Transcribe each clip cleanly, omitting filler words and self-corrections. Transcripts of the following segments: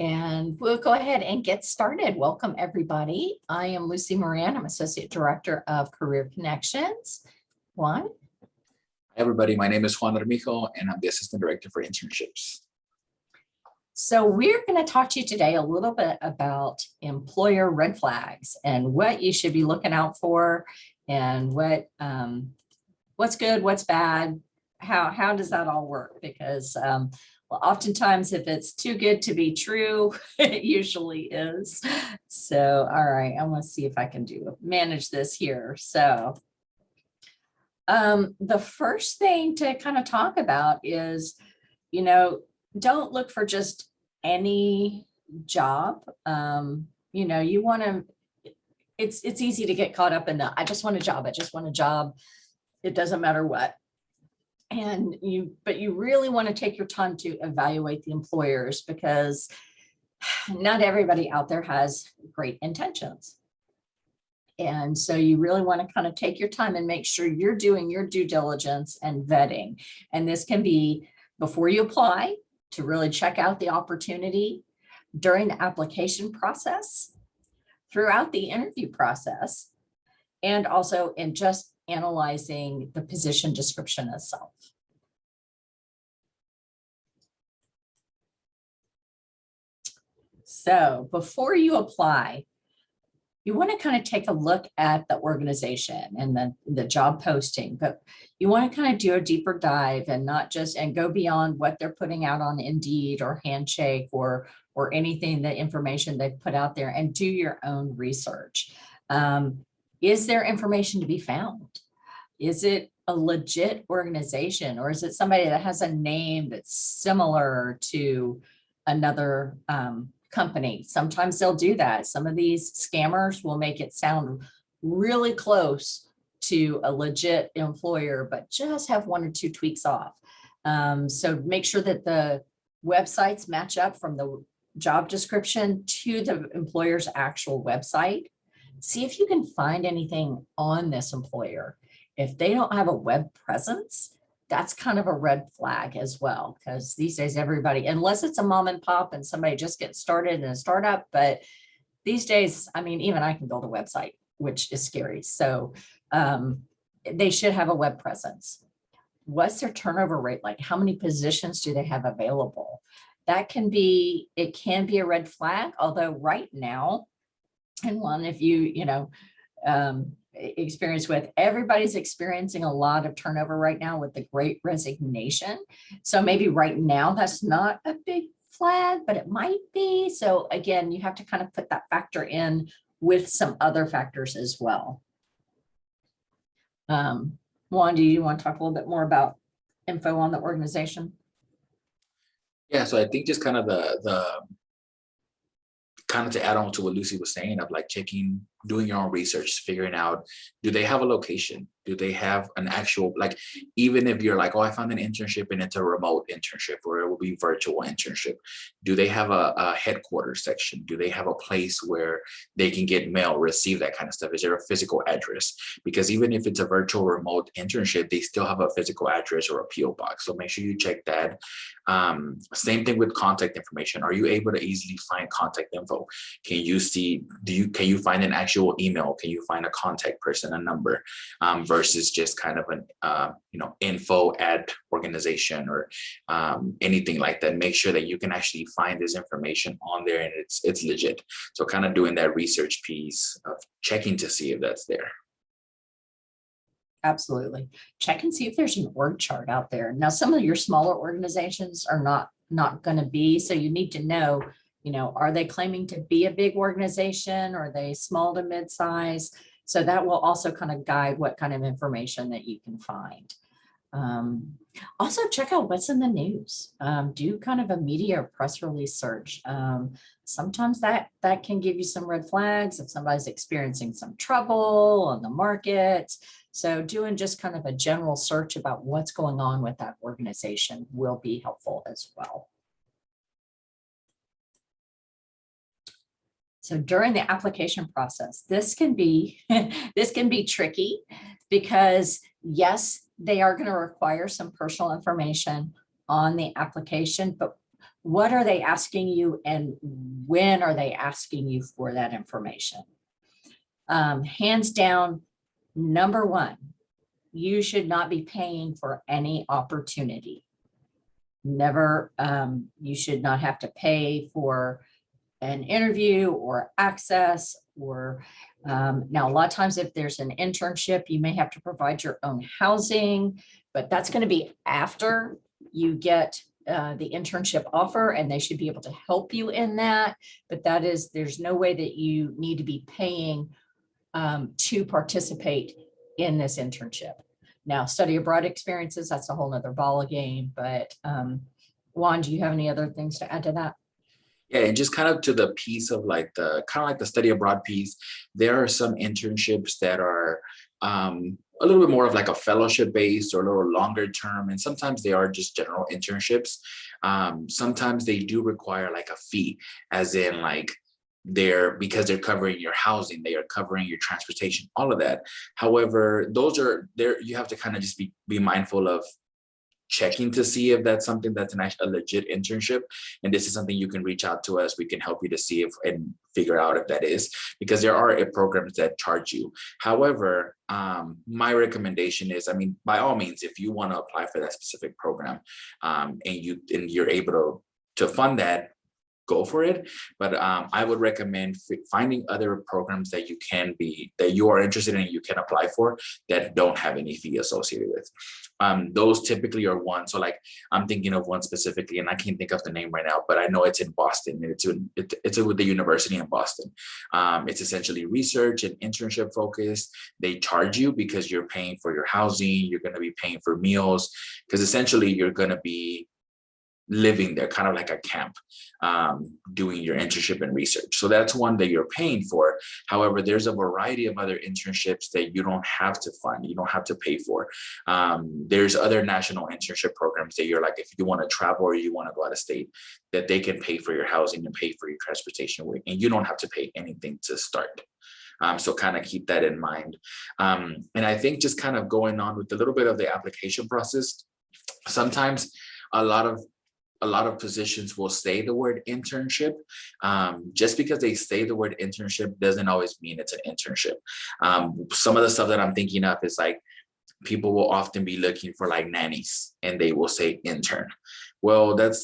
And we'll go ahead and get started. Welcome, everybody. I am Lucy Moran. I'm Associate Director of Career Connections. Juan? Hi, everybody. My name is Juan Armijo, and I'm the Assistant Director for Internships. So we're going to talk to you today a little bit about employer red flags and what you should be looking out for and what's good, what's bad, how does that all work? Because well, oftentimes if it's too good to be true, it usually is. So, all right, I'm going to see if I can manage this here. So the first thing to kind of talk about is, don't look for just any job. You want to, it's easy to get caught up in I just want a job. I just want a job. It doesn't matter what. But you really want to take your time to evaluate the employers, because not everybody out there has great intentions. And so you really want to kind of take your time and make sure you're doing your due diligence and vetting. And this can be before you apply to really check out the opportunity, during the application process, throughout the interview process, and also in just analyzing the position description itself. So before you apply, you want to kind of take a look at the organization and the job posting, but you want to kind of do a deeper dive and go beyond what they're putting out on Indeed or Handshake or anything, the information they've put out there, and do your own research. Is there information to be found? Is it a legit organization, or is it somebody that has a name that's similar to another company? Sometimes they'll do that. Some of these scammers will make it sound really close to a legit employer, but just have one or two tweaks off. So make sure that the websites match up from the job description to the employer's actual website. See if you can find anything on this employer. If they don't have a web presence, that's kind of a red flag as well, because these days everybody, unless it's a mom and pop and somebody just gets started in a startup, but these days, I mean, even I can build a website, which is scary. So they should have a web presence. What's their turnover rate like? How many positions do they have available? It can be a red flag, although right now, and one, if experience with, everybody's experiencing a lot of turnover right now with the Great Resignation. So maybe right now that's not a big flag, but it might be. So again, you have to kind of put that factor in with some other factors as well. Juan, do you want to talk a little bit more about info on the organization? Yeah, so I think just kind of to add on to what Lucy was saying, of like doing your own research, figuring out, do they have a location? Do they have an actual, like, even if you're like, oh, I found an internship and it's a remote internship, or it will be virtual internship. Do they have a headquarters section? Do they have a place where they can get mail, receive that kind of stuff? Is there a physical address? Because even if it's a virtual remote internship, they still have a physical address or a PO box. So make sure you check that. Same thing with contact information. Are you able to easily find contact info? Can you find an actual email? Can you find a contact person, a number, versus just kind of an info at organization or anything like that? Make sure that you can actually find this information on there and it's legit. So kind of doing that research piece of checking to see if that's there. Absolutely. Check and see if there's an org chart out there. Now, some of your smaller organizations are not going to be, so you need to know, are they claiming to be a big organization? Or are they small to mid-size? So that will also kind of guide what kind of information that you can find. Also check out what's in the news. Do kind of a media or press release search. Sometimes that can give you some red flags if somebody's experiencing some trouble on the market. So doing just kind of a general search about what's going on with that organization will be helpful as well. So during the application process, this can be tricky, because yes, they are going to require some personal information on the application, but What are they asking you and when are they asking you for that information? Hands down, number one, you should not be paying for any opportunity. Never, you should not have to pay for an interview or access or now a lot of times if there's an internship, you may have to provide your own housing, but that's going to be after you get the internship offer, and they should be able to help you in that. But there's no way that you need to be paying to participate in this internship. Now, study abroad experiences, that's a whole nother ball game, but Juan, do you have any other things to add to that? Yeah, and just kind of to the piece of like the kind of like the study abroad piece, there are some internships that are a little bit more of like a fellowship based or a little longer term, and sometimes they are just general internships. Sometimes they do require like a fee, as in like because they're covering your housing, they are covering your transportation, all of that. However, those are there, you have to kind of just be mindful of checking to see if that's something that's a legit internship. And this is something you can reach out to us. We can help you to see if and figure out if that is, because there are programs that charge you. However, my recommendation is, I mean, by all means, if you want to apply for that specific program and you're able to fund that, go for it. But I would recommend finding other programs that you are interested in, you can apply for, that don't have any fee associated with. Those typically are one. So like I'm thinking of one specifically, and I can't think of the name right now, but I know it's in Boston. It's with the university in Boston. It's essentially research and internship focused. They charge you because you're paying for your housing, you're going to be paying for meals, because essentially you're going to be living there, kind of like a camp, doing your internship and research. So that's one that you're paying for. However, there's a variety of other internships that you don't have to fund, you don't have to pay for. There's other national internship programs that you're like, if you want to travel or you want to go out of state, that they can pay for your housing and pay for your transportation, and you don't have to pay anything to start. So kind of keep that in mind. And I think just kind of going on with a little bit of the application process, sometimes a lot of positions will say the word internship. Just because they say the word internship doesn't always mean it's an internship. Some of the stuff that I'm thinking of is like, people will often be looking for like nannies and they will say intern. Well, an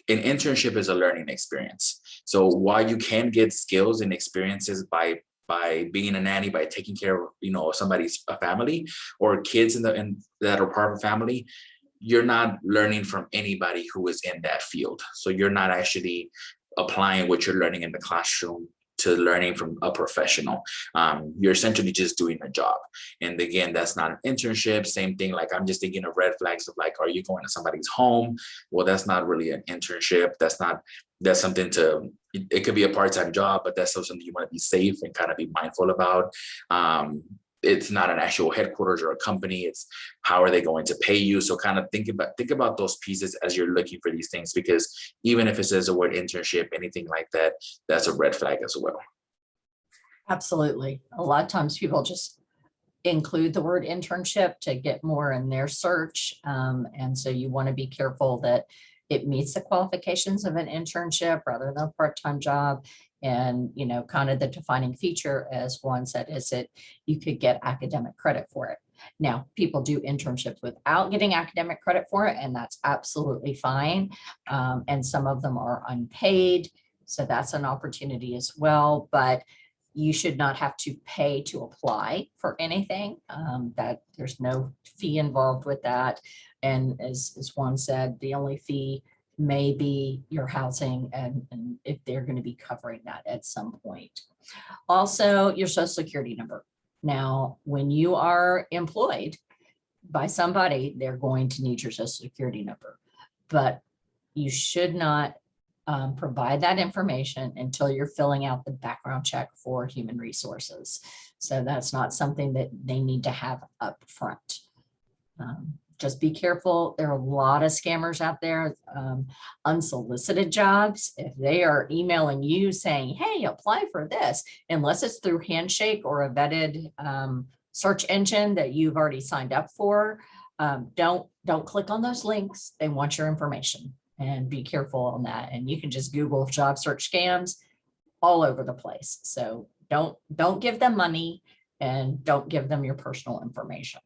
internship is a learning experience. So while you can get skills and experiences by being a nanny, by taking care of, somebody's family or kids that are part of a family, you're not learning from anybody who is in that field. So you're not actually applying what you're learning in the classroom to learning from a professional. You're essentially just doing a job. And again, that's not an internship. Same thing, like I'm just thinking of red flags of like, are you going to somebody's home? Well, that's not really an internship. That's something it could be a part-time job, but that's still something you want to be safe and kind of be mindful about. It's not an actual headquarters or a company. It's how are they going to pay you? So kind of think about those pieces as you're looking for these things, because even if it says the word internship, anything like that, that's a red flag as well. Absolutely. A lot of times people just include the word internship to get more in their search. And so you want to be careful that it meets the qualifications of an internship rather than a part-time job. And, kind of the defining feature, as Juan said, is that you could get academic credit for it. Now, people do internships without getting academic credit for it, and that's absolutely fine. And some of them are unpaid. So that's an opportunity as well. But you should not have to pay to apply for anything. That there's no fee involved with that. And as Juan said, the only fee may be your housing, and if they're going to be covering that at some point. Also, your social security number. Now, when you are employed by somebody, they're going to need your social security number, but you should not provide that information until you're filling out the background check for human resources. So that's not something that they need to have up front. Just be careful. There are a lot of scammers out there, unsolicited jobs. If they are emailing you saying, hey, apply for this, unless it's through Handshake or a vetted search engine that you've already signed up for, don't click on those links. They want your information. and be careful on that. And you can just Google job search scams all over the place. So don't give them money and don't give them your personal information.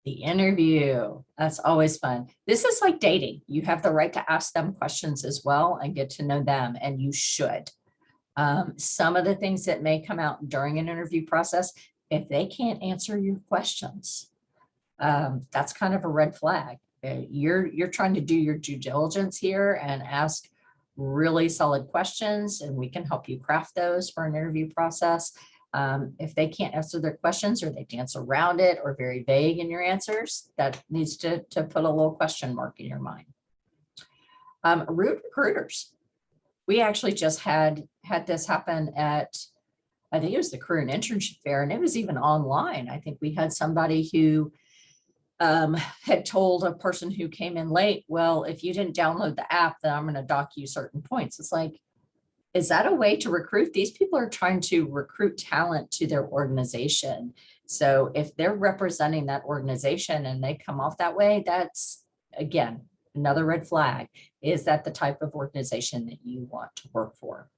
The interview, that's always fun. This is like dating. You have the right to ask them questions as well and get to know them, and you should. Some of the things that may come out during an interview process, if they can't answer your questions, that's kind of a red flag. You're trying to do your due diligence here and ask really solid questions, and we can help you craft those for an interview process. If they can't answer their questions or they dance around it or very vague in your answers, that needs to put a little question mark in your mind. Rude recruiters. We actually just had this happen at, I think it was the career and internship fair, and it was even online. I think we had somebody who had told a person who came in late, well, if you didn't download the app, then I'm going to dock you certain points. It's like, is that a way to recruit? These people are trying to recruit talent to their organization. So if they're representing that organization and they come off that way, that's, again, another red flag. Is that the type of organization that you want to work for?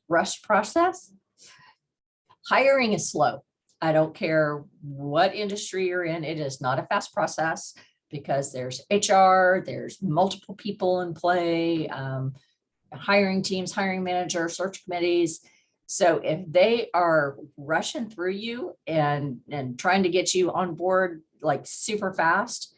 Rush process. Hiring is slow. I don't care what industry you're in. It is not a fast process, because there's HR, there's multiple people in play, hiring teams, hiring manager, search committees. So if they are rushing through you and trying to get you on board like super fast,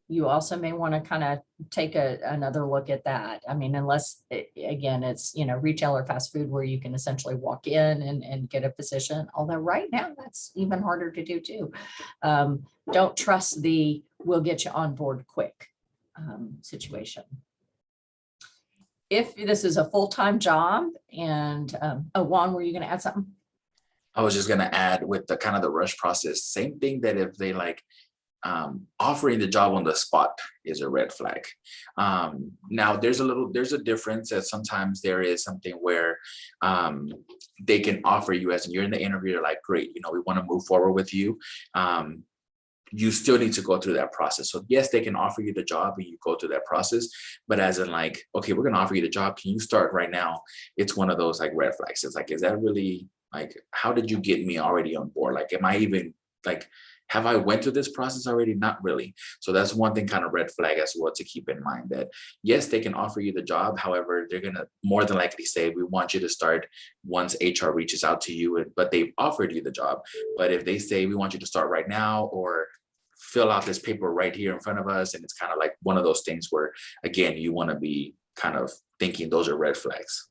you also may want to kind of take another look at that. I mean, unless, again, it's, retail or fast food where you can essentially walk in and get a position. Although right now that's even harder to do too. Don't trust the we'll get you on board quick situation. If this is a full-time job and, Juan, were you going to add something? I was just going to add with the kind of the rush process, same thing that if they like offering the job on the spot is a red flag. Now there's a difference that sometimes there is something where they can offer you as you're in the interview, you're like, great, we want to move forward with you. You still need to go through that process. So yes, they can offer you the job and you go through that process, but as in like, okay, we're going to offer you the job. Can you start right now? It's one of those like red flags. It's like, is that really like, how did you get me already on board? Like, am I even like, have I went through this process already? Not really. So that's one thing, kind of red flag as well to keep in mind, that yes, they can offer you the job. However, they're going to more than likely say, we want you to start once HR reaches out to you, but they've offered you the job. But if they say, we want you to start right now, or fill out this paper right here in front of us, and it's kind of like one of those things where, again, you want to be kind of thinking those are red flags.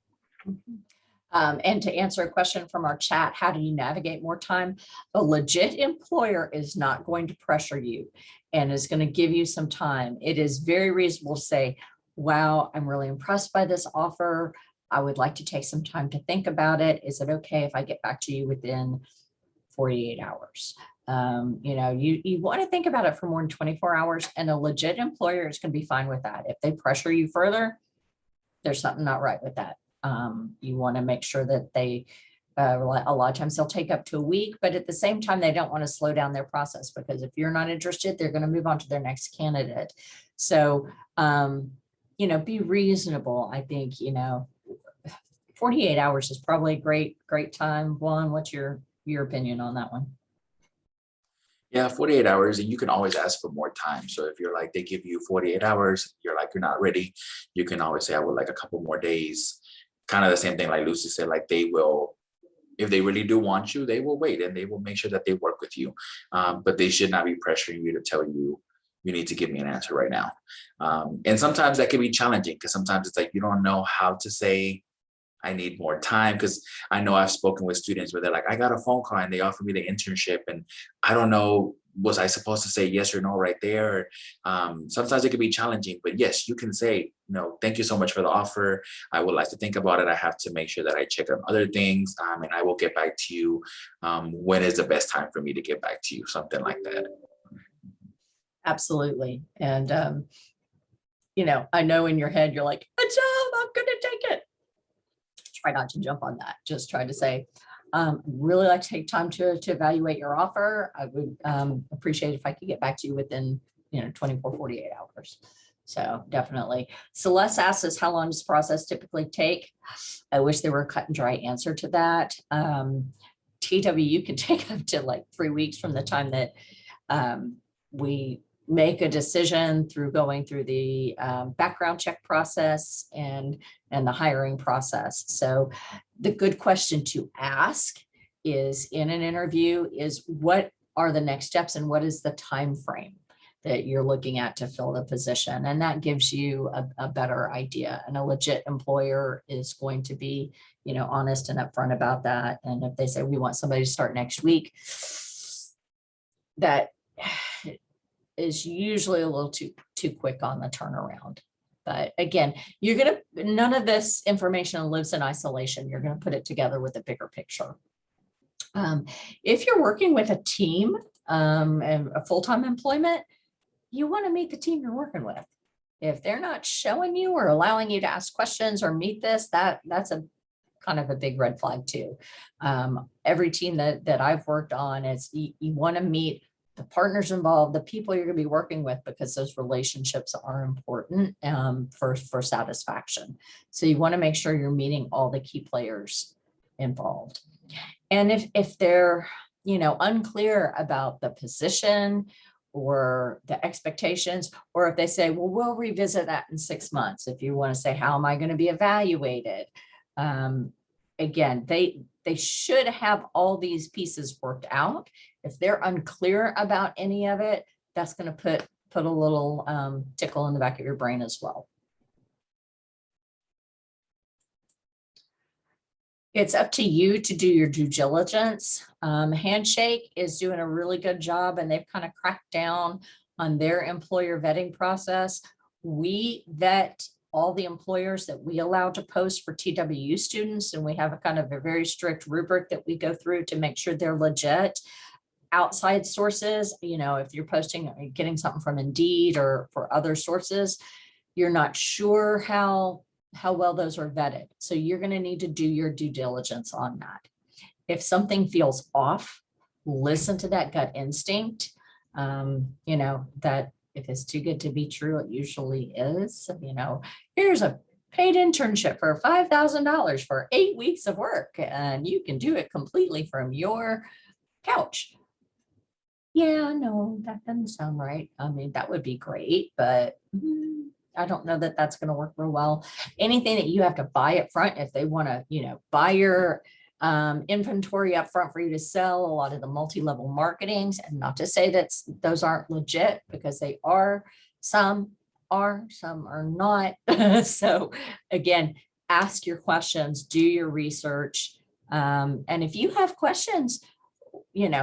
And to answer a question from our chat, how do you navigate more time? A legit employer is not going to pressure you and is going to give you some time. It is very reasonable to say, wow, I'm really impressed by this offer. I would like to take some time to think about it. Is it okay if I get back to you within 48 hours? You want to think about it for more than 24 hours, and a legit employer is going to be fine with that. If they pressure you further, there's something not right with that. You want to make sure that they, a lot of times they'll take up to a week, but at the same time, they don't want to slow down their process, because if you're not interested, they're going to move on to their next candidate. So, be reasonable. I think, 48 hours is probably a great time. Juan, what's your opinion on that one? Yeah, 48 hours, and you can always ask for more time. So if you're like, they give you 48 hours, you're like, you're not ready, you can always say, I would like a couple more days. Kind of the same thing like Lucy said, like they will, if they really do want you, they will wait and they will make sure that they work with you. But they should not be pressuring you to tell you, you need to give me an answer right now. And sometimes that can be challenging, because sometimes it's like, you don't know how to say, I need more time, because I know I've spoken with students where they're like, I got a phone call and they offered me the internship and I don't know, was I supposed to say yes or no right there? Sometimes it can be challenging, but yes, you can say, thank you so much for the offer. I would like to think about it. I have to make sure that I check on other things, and I will get back to you. When is the best time for me to get back to you? Something like that. Absolutely. And, I know in your head, you're like, a job, I'm going to take it. Try not to jump on that. Just try to say, Really like to take time to evaluate your offer. I would appreciate if I could get back to you within, 24, 48 hours. So definitely. Celeste asks us, how long does the process typically take? I wish there were a cut and dry answer to that. TWU can take up to like 3 weeks from the time that we make a decision through going through the background check process and the hiring process. So the good question to ask is in an interview is, what are the next steps and what is the time frame that you're looking at to fill the position? And that gives you a better idea. And a legit employer is going to be, honest and upfront about that. And if they say we want somebody to start next week, that is usually a little too quick on the turnaround. But again, none of this information lives in isolation. You're going to put it together with a bigger picture. If you're working with a team and a full-time employment, you want to meet the team you're working with. If they're not showing you or allowing you to ask questions or meet this, that's a kind of a big red flag too. Every team that I've worked on is you want to meet the partners involved, the people you're going to be working with, because those relationships are important for satisfaction. So you want to make sure you're meeting all the key players involved. And if they're, unclear about the position or the expectations, or if they say, well, we'll revisit that in 6 months. If you want to say, how am I going to be evaluated? Again, they should have all these pieces worked out. If they're unclear about any of it, that's going to put a little tickle in the back of your brain as well. It's up to you to do your due diligence. Handshake is doing a really good job, and they've kind of cracked down on their employer vetting process. We vet all the employers that we allow to post for TWU students, and we have a kind of a very strict rubric that we go through to make sure they're legit. Outside sources, if you're posting, getting something from Indeed or for other sources, you're not sure how well those are vetted. So you're going to need to do your due diligence on that. If something feels off, listen to that gut instinct. That if it's too good to be true, it usually is. Here's a paid internship for $5,000 for 8 weeks of work, and you can do it completely from your couch. Yeah, no, that doesn't sound right. I mean, that would be great, but I don't know that that's going to work real well. Anything that you have to buy up front, if they want to, buy your inventory up front for you to sell, a lot of the multi-level marketings, and not to say that those aren't legit, because they are, some are not. So again, ask your questions, do your research. And if you have questions,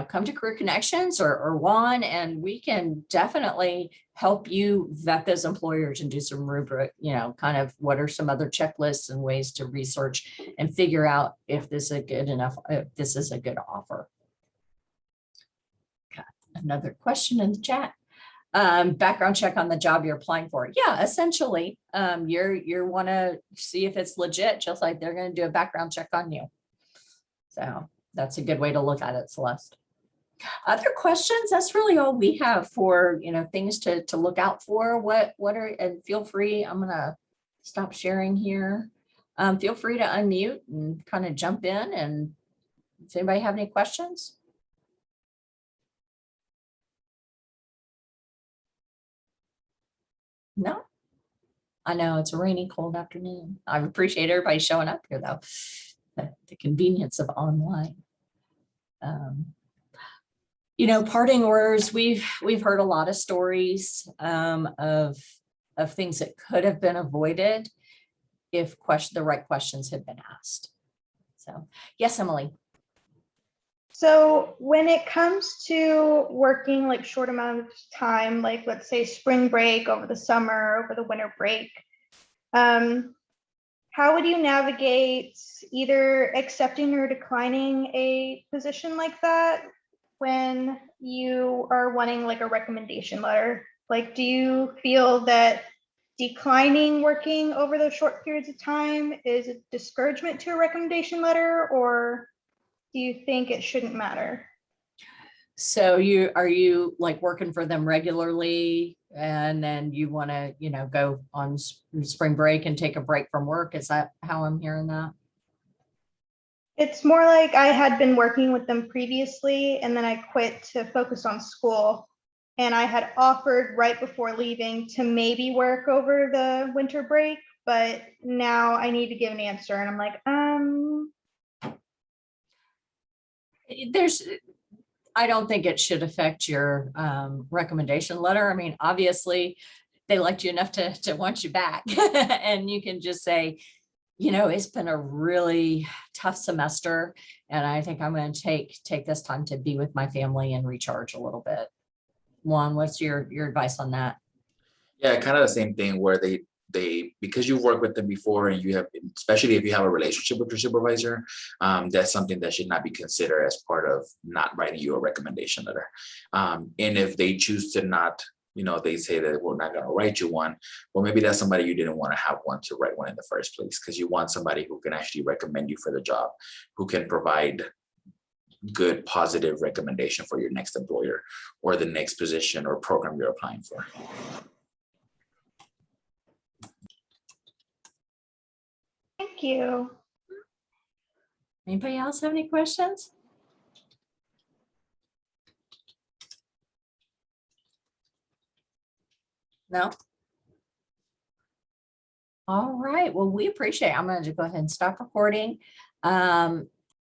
come to Career Connections or Juan, and we can definitely help you vet those employers and do some rubric, kind of what are some other checklists and ways to research and figure out if this is a good offer. Got another question in the chat. Background check on the job you're applying for. Yeah, essentially, you want to see if it's legit, just like they're going to do a background check on you. So that's a good way to look at it, Celeste. Other questions? That's really all we have for, things to look out for. And feel free, I'm going to stop sharing here. Feel free to unmute and kind of jump in. And does anybody have any questions? No? I know it's a rainy, cold afternoon. I appreciate everybody showing up here, though. The convenience of online. Parting words, we've heard a lot of stories of things that could have been avoided if the right questions had been asked. So yes, Emily. So when it comes to working like short amount of time, like let's say spring break, over the summer, over the winter break, how would you navigate either accepting or declining a position like that when you are wanting like a recommendation letter? Like, do you feel that declining working over those short periods of time is a discouragement to a recommendation letter, or do you think it shouldn't matter? So are you like working for them regularly and then you want to, go on spring break and take a break from work? Is that how I'm hearing that? It's more like I had been working with them previously and then I quit to focus on school. And I had offered right before leaving to maybe work over the winter break, but now I need to give an answer. And I'm like, I don't think it should affect your recommendation letter. I mean, obviously, they liked you enough to want you back. And you can just say, it's been a really tough semester. And I think I'm going to take this time to be with my family and recharge a little bit. Juan, what's your advice on that? Yeah, kind of the same thing where they because you've worked with them before and you have, especially if you have a relationship with your supervisor, that's something that should not be considered as part of not writing you a recommendation letter. And if they choose to not, they say that we're not going to write you one, well, maybe that's somebody you didn't want to have one to write one in the first place, because you want somebody who can actually recommend you for the job, who can provide good positive recommendation for your next employer or the next position or program you're applying for. thank you. Anybody else have any questions? No? All right, well, we appreciate it. I'm going to go ahead and stop recording.